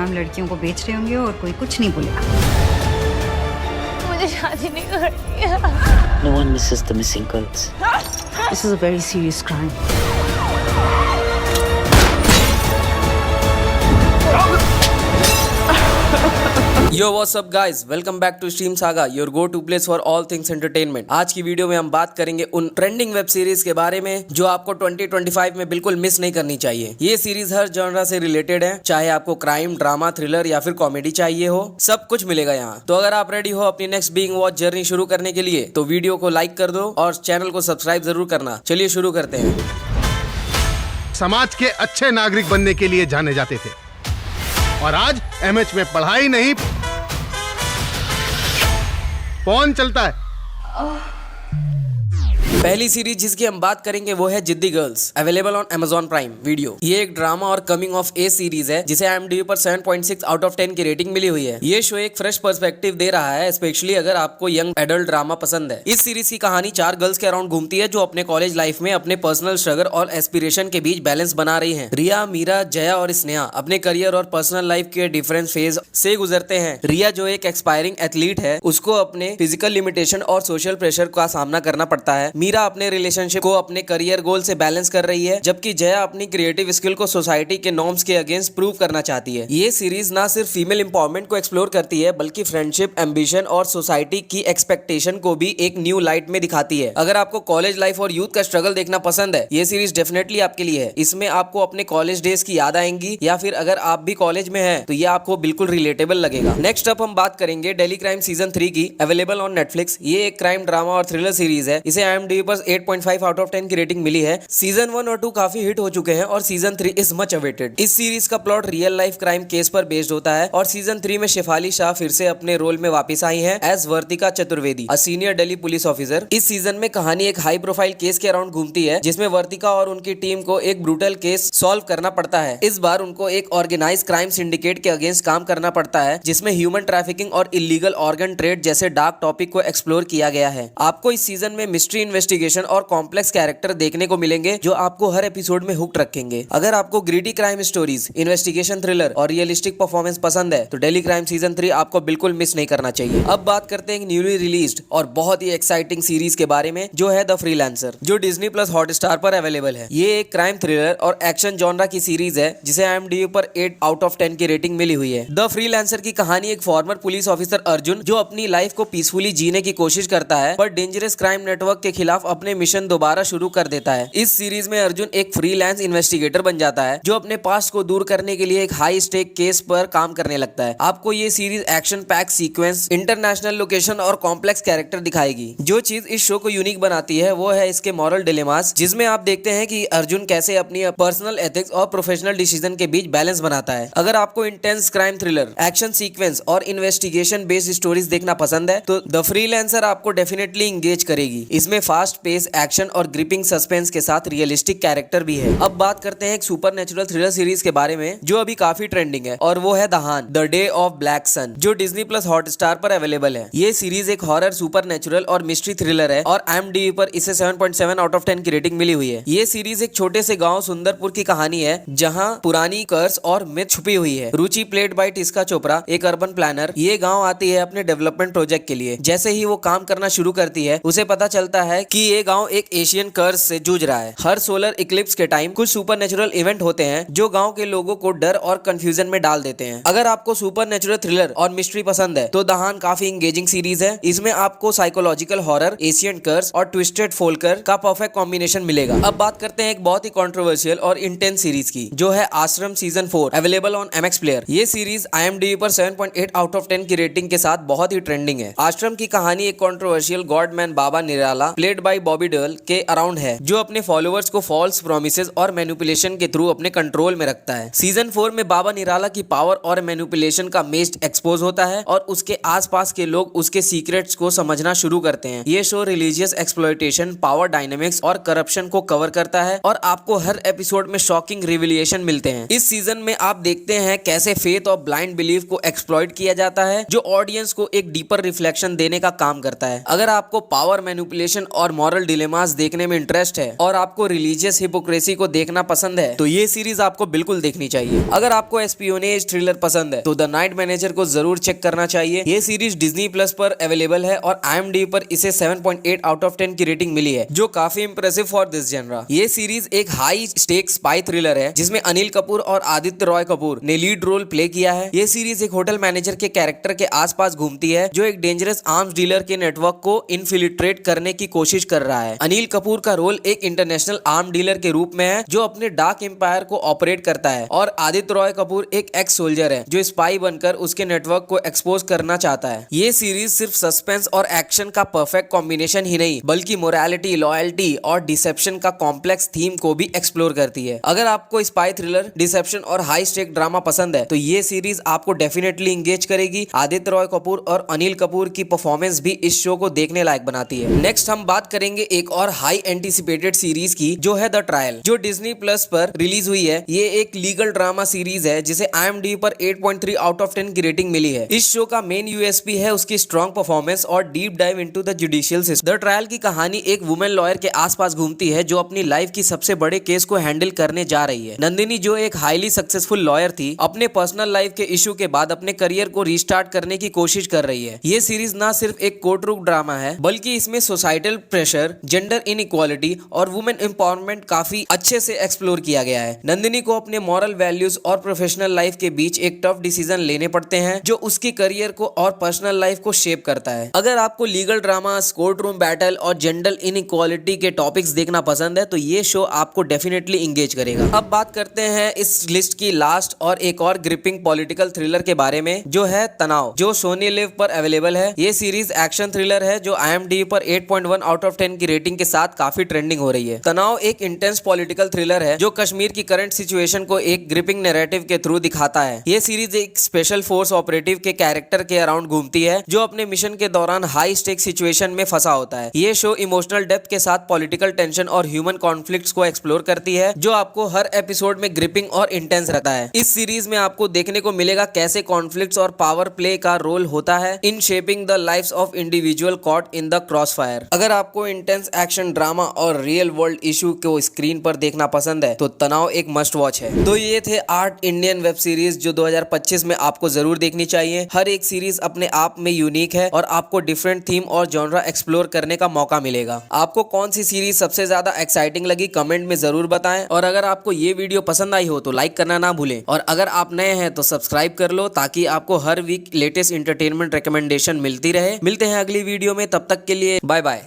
नाम लड़कियों को बेच रहे होंगे और कोई कुछ नहीं बोलेगा। मुझे शादी नहीं करनी है। No one misses the missing girls. This is a very serious crime. Yo what's up guys, welcome back to stream saga, your go to place for all things entertainment. आज की वीडियो में हम बात करेंगे उन ट्रेंडिंग वेब सीरीज के बारे में जो आपको 2025 में बिल्कुल मिस नहीं करनी चाहिए। ये सीरीज हर जॉनरा से रिलेटेड है, चाहे आपको क्राइम, ड्रामा, थ्रिलर या फिर कॉमेडी चाहिए हो, सब कुछ मिलेगा यहाँ। तो अगर आप रेडी हो अपनी नेक्स्ट बीइंग वॉच जर्नी शुरू करने के लिए तो वीडियो को लाइक कर दो और चैनल को सब्सक्राइब जरूर करना। चलिए शुरू करते हैं। समाज के अच्छे नागरिक बनने के लिए जाने जाते थे और आज एमएच में पढ़ाई नहीं कौन चलता है। पहली सीरीज जिसकी हम बात करेंगे वो है जिद्दी girls, available on Amazon prime video. ये एक ड्रामा और कमिंग ऑफ एज सीरीज है जिसे IMDb पर 7.6 आउट ऑफ 10 की रेटिंग मिली हुई है। ये शो एक फ्रेश पर्सपेक्टिव दे रहा है, स्पेशली अगर आपको यंग एडल्ट ड्रामा पसंद है। इस सीरीज की कहानी 4 गर्ल्स के अराउंड घूमती है जो अपने कॉलेज लाइफ में अपने पर्सनल स्ट्रगल और एस्पिरेशन के बीच बैलेंस बना रही है। रिया, मीरा, जया और स्नेहा अपने करियर और पर्सनल लाइफ के डिफरेंट फेज से गुजरते हैं। रिया जो एक एक्सपायरिंग एथलीट है, उसको अपने फिजिकल लिमिटेशन और सोशल प्रेशर का सामना करना पड़ता है। मीरा अपने रिलेशनशिप को अपने करियर गोल से बैलेंस कर रही है, जबकि जया अपनी क्रिएटिव स्किल को सोसाइटी के नॉर्म्स के अगेंस्ट प्रूव करना चाहती है। ये सीरीज ना सिर्फ फीमेल एम्पावरमेंट को एक्सप्लोर करती है बल्कि फ्रेंडशिप, एम्बिशन और सोसाइटी की एक्सपेक्टेशन को भी एक न्यू लाइट में दिखाती है। अगर आपको कॉलेज लाइफ और यूथ का स्ट्रगल देखना पसंद है, ये सीरीज डेफिनेटली आपके लिए है। इसमें आपको अपने कॉलेज डेज की याद आएंगी या फिर अगर आप भी कॉलेज में हैं तो ये आपको बिल्कुल रिलेटेबल लगेगा। नेक्स्ट अप हम बात करेंगे डेली क्राइम सीजन 3 की, अवेलेबल ऑन नेटफ्लिक्स। ये एक क्राइम, ड्रामा और थ्रिलर सीरीज है। इसे IMDb पर 8.5 आउट ऑफ 10 की रेटिंग मिली है। सीजन 1 और 2 काफी हिट हो चुके हैं और सीजन 3 इज मच अवेटेड। इस सीरीज का plot real life crime case पर बेस्ड होता है और सीजन 3 में शेफाली शाह फिर से अपने रोल में वापस आई हैं as Vartika Chaturvedi, a senior Delhi police officer. इस सीजन में कहानी एक हाई प्रोफाइल केस के अराउंड घूमती है जिसमें वर्तिका और उनकी टीम को एक ब्रूटल केस सॉल्व करना पड़ता है। इस बार उनको एक ऑर्गेनाइज क्राइम सिंडिकेट के अगेंस्ट काम करना पड़ता है जिसमें ह्यूमन ट्रैफिकिंग और इलीगल ऑर्गन ट्रेड जैसे डार्क टॉपिक को एक्सप्लोर किया गया है। आपको इस सीजन में मिस्ट्री, इन्वेस्टिगेशन और कॉम्प्लेक्स कैरेक्टर देखने को मिलेंगे जो आपको हर एपिसोड में हुक्ड रखेंगे। अगर आपको greedy crime stories, investigation thriller और रियलिस्टिक परफॉर्मेंस पसंद है तो डेली क्राइम सीजन 3 आपको बिल्कुल मिस नहीं करना चाहिए। अब बात करते हैं न्यूली रिलीज्ड और बहुत ही एक्साइटिंग सीरीज के बारे में जो है द फ्रीलांसर, जो डिज्नी प्लस हॉटस्टार पर अवेलेबल है। ये एक क्राइम, थ्रिलर और एक्शन जॉनरा की सीरीज है जिसे IMDb पर 8 आउट ऑफ 10 की रेटिंग मिली हुई है। द फ्रीलांसर की कहानी एक फॉर्मर पुलिस ऑफिसर अर्जुन जो अपनी लाइफ को पीसफुली जीने की कोशिश करता है पर डेंजरस क्राइम नेटवर्क के खिलाफ अपने मिशन दोबारा शुरू कर देता है। इस सीरीज में अर्जुन एक फ्रीलांस इन्वेस्टिगेटर बन जाता है जो अपने पास्ट को दूर करने के लिए एक हाई स्टेक केस पर काम करने लगता है। आपको ये series action pack sequence, international location और कॉम्प्लेक्स कैरेक्टर दिखाएगी। जो चीज इस शो को यूनिक बनाती है वो है इसके मॉरल डिलेमास, जिसमें आप देखते हैं कि अर्जुन कैसे अपनी पर्सनल एथिक्स और प्रोफेशनल डिसीजन के बीच बैलेंस बनाता है। अगर आपको intense crime, thriller, action sequence और इन्वेस्टिगेशन बेस्ड स्टोरीज देखना पसंद है तो द फ्रीलांसर आपको डेफिनेटली इंगेज करेगी। इसमें फास्ट पेस एक्शन और ग्रिपिंग सस्पेंस के साथ रियलिस्टिक कैरेक्टर भी है। अब बात करते हैं एक सुपरनैचुरल थ्रिलर सीरीज के बारे में जो अभी काफी ट्रेंडिंग है और वो है दहान, the day of black sun, जो डिज्नी प्लस हॉटस्टार पर अवेलेबल है। ये सीरीज एक हॉरर, सुपरनैचुरल और मिस्ट्री थ्रिलर है और IMDb पर इसे 7.7 आउट ऑफ 10 की रेटिंग मिली हुई है। ये सीरीज एक छोटे से गांव सुंदरपुर की कहानी है जहां पुरानी कर्स और मिथ छुपी हुई है। रुचि, प्लेड बाय टिस्का चोपड़ा, एक अर्बन प्लानर, ये गाँव आती है अपने डेवलपमेंट प्रोजेक्ट के लिए। जैसे ही वो काम करना शुरू करती है उसे पता चलता है कि ये गाँव एक एशियन कर्स से जूझ रहा है। हर सोलर इक्लिप्स के टाइम कुछ सुपरनेचुरल इवेंट होते हैं जो गांव के लोगों को डर और कंफ्यूजन में डाल देते हैं। अगर आपको सुपरनेचुरल थ्रिलर और मिस्ट्री पसंद है तो दहान काफी इंगेजिंग सीरीज है। इसमें आपको साइकोलॉजिकल हॉरर, एशियन कर्स और ट्विस्टेड फोल्कर का परफेक्ट कॉम्बिनेशन मिलेगा। अब बात करते हैं एक बहुत ही कंट्रोवर्शियल और इंटेंस सीरीज की जो है आश्रम season 4, available on MX player. ये सीरीज IMDb पर 7.8 आउट ऑफ 10 की रेटिंग के साथ बहुत ही ट्रेंडिंग है। आश्रम की कहानी एक controversial godman Baba Nirala, played by Bobby Deol, के अराउंड है जो अपने फॉलोअर्स को फॉल्स प्रॉमिसेस और मैनिपुलेशन के थ्रू अपने कंट्रोल में रखता है। सीजन 4 में बाबा निराला की पावर और मैनिपुलेशन का मेस्ट एक्सपोज होता है और उसके आसपास के लोग उसके सीक्रेट्स को समझना शुरू करते हैं। ये show religious exploitation, power dynamics और करप्शन को कवर करता है और आपको हर एपिसोड में शॉकिंग रिविलिएशन मिलते हैं। इस सीजन में आप देखते हैं कैसे फेथ और ब्लाइंड बिलीफ को एक्सप्लॉइट किया जाता है जो ऑडियंस को एक डीपर रिफ्लेक्शन देने का काम करता है। अगर आपको पावर, मैनिपुलेशन और मॉरल डिलेमास देखने में इंटरेस्ट है और आपको रिलीजियस हिपोक्रेसी को देखना पसंद है तो ये सीरीज आपको बिल्कुल देखनी चाहिए। अगर आपको एस्पियोनेज थ्रिलर पसंद है तो द नाइट मैनेजर को जरूर चेक करना चाहिए। ये सीरीज डिज्नी प्लस पर अवेलेबल है और IMDb पर इसे 7.8 आउट ऑफ 10 की रेटिंग मिली है, जो काफी इंप्रेसिव फॉर दिस जेनरा। ये सीरीज एक हाई स्टेक स्पाई थ्रिलर है जिसमें अनिल कपूर और आदित्य रॉय कपूर ने लीड रोल प्ले किया है। ये सीरीज एक होटल मैनेजर के कैरेक्टर के आसपास घूमती है जो एक डेंजरस आर्म्स डीलर के नेटवर्क को इन्फिल्ट्रेट करने की कोशिश कर रहा है। अनिल कपूर का रोल एक इंटरनेशनल आर्म डीलर के रूप में है जो अपने डार्क एम्पायर को ऑपरेट करता है और आदित्य रॉय कपूर एक एक्स सोल्जर है जो स्पाई बनकर उसके नेटवर्क को एक्सपोज करना चाहता है। ये सीरीज सिर्फ सस्पेंस और एक्शन का परफेक्ट कॉम्बिनेशन ही नहीं बल्कि मोरालिटी, लॉयल्टी और डिसेप्शन का कॉम्प्लेक्स थीम को भी एक्सप्लोर करती है। अगर आपको स्पाई थ्रिलर, डिसेप्शन और हाई स्टेक ड्रामा पसंद है तो ये सीरीज आपको डेफिनेटली इंगेज करेगी। आदित्य रॉय कपूर और अनिल कपूर की परफॉर्मेंस भी इस शो को देखने लायक बनाती है। नेक्स्ट हम बात करेंगे एक और हाई एंटिसिपेटेड सीरीज की जो है द ट्रायल, जो डिज्नी प्लस पर रिलीज हुई है। ये एक लीगल ड्रामा सीरीज है जिसे IMDb पर 8.3 आउट ऑफ 10 की रेटिंग मिली है। इस शो का मेन USP है उसकी स्ट्रॉन्ग परफॉर्मेंस और deep dive into the judicial system. The trial की कहानी एक वुमेन लॉयर के आसपास घूमती है जो अपनी लाइफ की सबसे बड़े केस को हैंडल करने जा रही है। नंदिनी, जो एक हाईली सक्सेसफुल लॉयर थी, अपने पर्सनल लाइफ के इशू के बाद अपने करियर को रिस्टार्ट करने की कोशिश कर रही है। ये सीरीज ना सिर्फ एक कोर्ट रूम ड्रामा है बल्कि इसमें सोसाइटल प्रेशर, जेंडर इनइक्वालिटी और वुमेन एम्पावरमेंट काफी अच्छे से एक्सप्लोर किया गया है। नंदिनी को अपने मॉरल वैल्यूज और प्रोफेशनल लाइफ के बीच एक टफ डिसीजन लेने पड़ते हैं जो उसकी करियर को और पर्सनल लाइफ को शेप करता है। अगर आपको legal drama, court room battle और जेंडर इनइक्वालिटी के टॉपिक्स देखना पसंद है तो ये शो आपको डेफिनेटली इंगेज करेगा। अब बात करते हैं इस लिस्ट की लास्ट और एक और ग्रिपिंग पॉलिटिकल थ्रिलर के बारे में जो है तनाव, जो सोनी लिव पर अवेलेबल है। ये सीरीज एक्शन थ्रिलर है जो IMDb पर 8.1 आउट ऑफ 10 की रेटिंग के साथ काफी ट्रेंडिंग हो रही है। तनाव एक इंटेंस पॉलिटिकल थ्रिलर है जो कश्मीर की करंट सिचुएशन को एक ग्रिपिंग नैरेटिव के थ्रू दिखाता है। ये सीरीज एक स्पेशल फोर्स ऑपरेटिव के कैरेक्टर के अराउंड घूमती है जो अपने मिशन के दौरान हाई स्टेक सिचुएशन में फंसा होता है। ये शो इमोशनल डेप्थ के साथ पॉलिटिकल टेंशन और ह्यूमन कॉन्फ्लिक्ट्स को एक्सप्लोर करती है जो आपको हर एपिसोड में ग्रिपिंग और इंटेंस रहता है। इस सीरीज में आपको देखने को मिलेगा कैसे कॉन्फ्लिक्ट्स और पावर प्ले का रोल होता है in shaping the lives of individual caught in the crossfire. अगर आपको इंटेंस एक्शन ड्रामा और रियल वर्ल्ड इशू को स्क्रीन पर देखना पसंद है तो तनाव एक मस्ट वॉच है। तो ये थे 8 इंडियन वेब सीरीज जो 2025 में आपको जरूर देखनी चाहिए। हर एक सीरीज अपने आप में यूनिक है और आपको डिफरेंट थीम और जॉनरा एक्सप्लोर करने का मौका मिलेगा। आपको कौन सी सीरीज सबसे ज्यादा एक्साइटिंग लगी कमेंट में जरूर बताएं और अगर आपको ये वीडियो पसंद आई हो तो लाइक करना ना भूलें और अगर आप नए हैं तो सब्सक्राइब कर लो ताकि आपको हर वीक लेटेस्ट एंटरटेनमेंट रिकमेंडेशन मिलती रहे। मिलते हैं अगली वीडियो में, तब तक के लिए बाय बाय।